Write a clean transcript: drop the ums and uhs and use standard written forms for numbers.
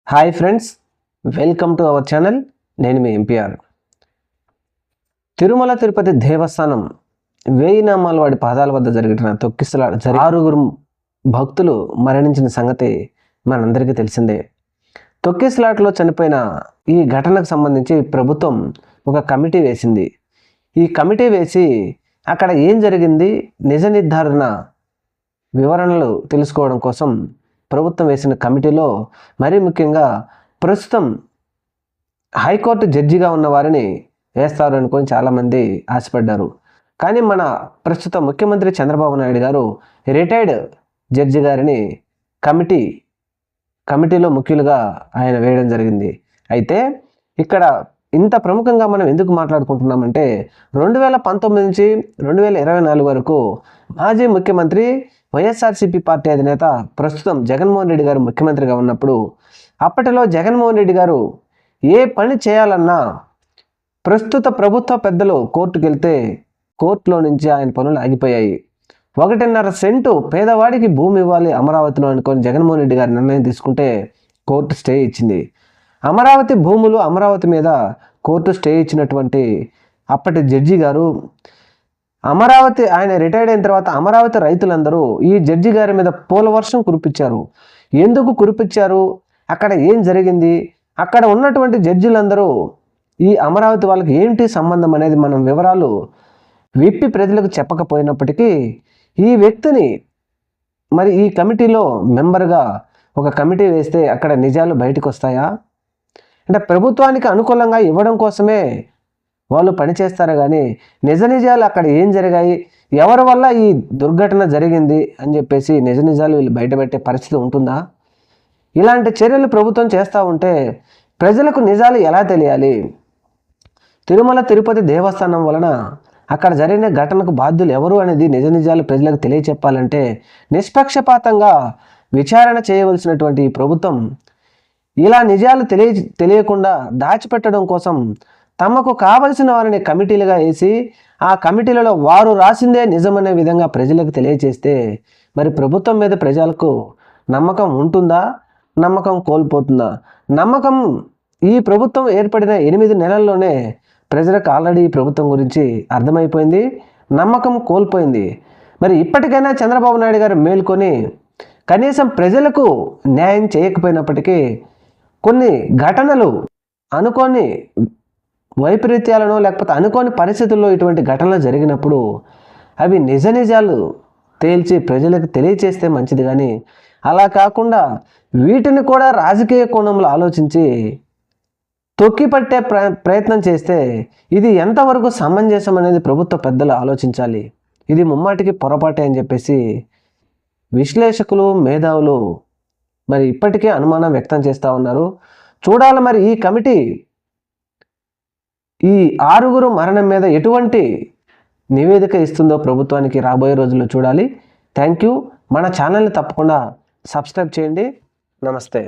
Hi friends, welcome to our channel. నేను మీ MPR. Tirumala Tirupati దేవస్థానం వేయినామాల వాడి పాదాల వద్ద జరిగిన తొక్కిసలాట ఆరుగురు భక్తులు మరణించిన సంగతి మనందరికీ తెలిసిందే. తొక్కిసలాటలో చనిపోయిన ఈ ఘటనకు సంబంధించి ప్రభుత్వం ఒక కమిటీ వేసింది. ఈ కమిటీ వేసి అక్కడ ఏం జరిగింది నిజ నిర్ధారణ వివరణలు తెలుసుకోవడం కోసం ప్రభుత్వం వేసిన కమిటీలో మరీ ముఖ్యంగా ప్రస్తుతం హైకోర్టు జడ్జిగా ఉన్న వారిని వేస్తారు అనుకొని చాలామంది ఆశపడ్డారు. కానీ మన ప్రస్తుత ముఖ్యమంత్రి చంద్రబాబు నాయుడు గారు రిటైర్డ్ జడ్జి గారిని కమిటీలో ముఖ్యులుగా ఆయన వేయడం జరిగింది. అయితే ఇక్కడ ఇంత ప్రముఖంగా మనం ఎందుకు మాట్లాడుకుంటున్నామంటే 2019 నుంచి 2024 వరకు మాజీ ముఖ్యమంత్రి వైఎస్ఆర్సీపీ పార్టీ అధినేత ప్రస్తుతం జగన్మోహన్ రెడ్డి గారు ముఖ్యమంత్రిగా ఉన్నప్పుడు అప్పటిలో జగన్మోహన్ రెడ్డి గారు ఏ పని చేయాలన్నా ప్రస్తుత ప్రభుత్వ పెద్దలు కోర్టుకు వెళ్తే కోర్టులో నుంచి ఆయన పనులు ఆగిపోయాయి. 1.5 సెంటు పేదవాడికి భూమి ఇవ్వాలి అమరావతిలో అనుకొని జగన్మోహన్ రెడ్డి గారు నిర్ణయం తీసుకుంటే కోర్టు స్టే ఇచ్చింది. అమరావతి భూములు అమరావతి మీద కోర్టు స్టే ఇచ్చినటువంటి అప్పటి జడ్జి గారు అమరావతి ఆయన రిటైర్డ్ అయిన తర్వాత అమరావతి రైతులందరూ ఈ జడ్జి గారి మీద పూలవర్షం కురిపించారు. ఎందుకు కురిపించారు, అక్కడ ఏం జరిగింది, అక్కడ ఉన్నటువంటి జడ్జిలందరూ ఈ అమరావతి వాళ్ళకి ఏంటి సంబంధం అనేది మనం వివరాలు విప్పి ప్రజలకు చెప్పకపోయినప్పటికీ ఈ వ్యక్తిని మరి ఈ కమిటీలో మెంబర్గా ఒక కమిటీ వేస్తే అక్కడ నిజాలు బయటకు వస్తాయా? అంటే ప్రభుత్వానికి అనుకూలంగా ఇవ్వడం కోసమే వాళ్ళు పనిచేస్తారు కానీ నిజ నిజాలు అక్కడ ఏం జరిగాయి, ఎవరి వల్ల ఈ దుర్ఘటన జరిగింది అని చెప్పేసి నిజ నిజాలు వీళ్ళు బయటపెట్టే పరిస్థితి ఉంటుందా? ఇలాంటి చర్యలు ప్రభుత్వం చేస్తూ ఉంటే ప్రజలకు నిజాలు ఎలా తెలియాలి? తిరుమల తిరుపతి దేవస్థానం వలన అక్కడ జరిగిన ఘటనకు బాధ్యులు ఎవరు అనేది నిజ నిజాలు ప్రజలకు తెలియచెప్పాలంటే నిష్పక్షపాతంగా విచారణ చేయవలసినటువంటి ఈ ప్రభుత్వం ఇలా నిజాలు తెలియకుండా దాచిపెట్టడం కోసం తమకు కావలసిన వారిని కమిటీలుగా వేసి ఆ కమిటీలలో వారు రాసిందే నిజమనే విధంగా ప్రజలకు తెలియచేస్తే మరి ప్రభుత్వం మీద ప్రజలకు నమ్మకం ఉంటుందా, నమ్మకం కోల్పోతుందా? నమ్మకం ఈ ప్రభుత్వం ఏర్పడిన 8 నెలల్లోనే ప్రజలకు ఆల్రెడీ ఈ ప్రభుత్వం గురించి అర్థమైపోయింది, నమ్మకం కోల్పోయింది. మరి ఇప్పటికైనా చంద్రబాబు నాయుడు గారు మేల్కొని కనీసం ప్రజలకు న్యాయం చేయకపోయినప్పటికీ కొన్ని ఘటనలు అనుకోని వైపరీత్యాలను లేకపోతే అనుకోని పరిస్థితుల్లో ఇటువంటి ఘటనలు జరిగినప్పుడు అవి నిజ నిజాలు తేల్చి ప్రజలకు తెలియచేస్తే మంచిది. కానీ అలా కాకుండా వీటిని కూడా రాజకీయ కోణంలో ఆలోచించి తొక్కిపట్టే ప్రయత్నం చేస్తే ఇది ఎంతవరకు సమంజసం అనేది ప్రభుత్వ పెద్దలు ఆలోచించాలి. ఇది ముమ్మాటికి పొరపాటే అని చెప్పేసి విశ్లేషకులు మేధావులు మరి ఇప్పటికే అనుమానం వ్యక్తం చేస్తూ ఉన్నారు. చూడాలి మరి ఈ కమిటీ ఈ 6 మరణం మీద ఎటువంటి నివేదిక ఇస్తుందో ప్రభుత్వానికి రాబోయే రోజుల్లో చూడాలి. Thank you. మన ఛానల్ని తప్పకుండా సబ్స్క్రైబ్ చేయండి. నమస్తే.